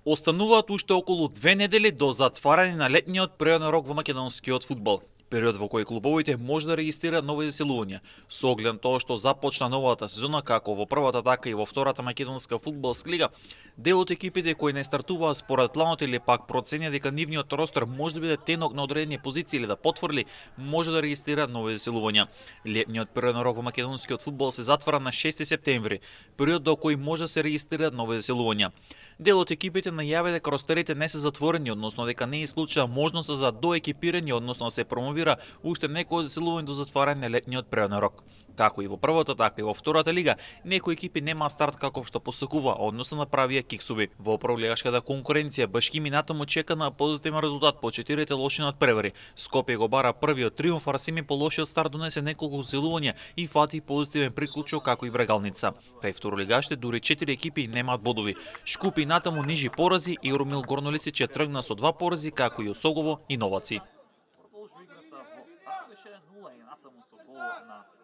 Остануваат уште околу 2 недели до затварање на летниот преоден рок во македонскиот фудбал. Период во кој клубовите може да регистрираат нови заселувања. Со оглед на тоа што започна новата сезона како во првата така и во втората македонска фудбалска лига, дел од екипите кои не стартуваа според планот или пак проценија дека нивниот ростер може да биде тенок на одредени позиции или да потврди, може да регистрира нови заселувања. Летниот преоден рок во македонскиот фудбал се затвара на 6 септември, период до кој може да се регистрираат нови заселувања. Дел од екипите најави дека ростерите не се затворени, односно дека не е исклучена можност за доекипирање, односно се промовира уште некои заселување до затварање на летниот преоден рок. Како и во првата, така и во втората лига, некои екипи немаа старт каков што посакува, односно направија киксови. Во прволигашката конкуренција Башкими натаму чека на позитивен резултат по 4 лоши надпревари. Скопје го бара првиот триумф, Арсими по лошиот старт донесе неколку заселувања и фати позитивен приклучок како и Брегалница. Кај второлигаште дури 4 екипи немаат бодови. Шкупи натаму нижи порази и Ромил Горнолисич ја тргна со 2 порази како и Осогово и Новаци.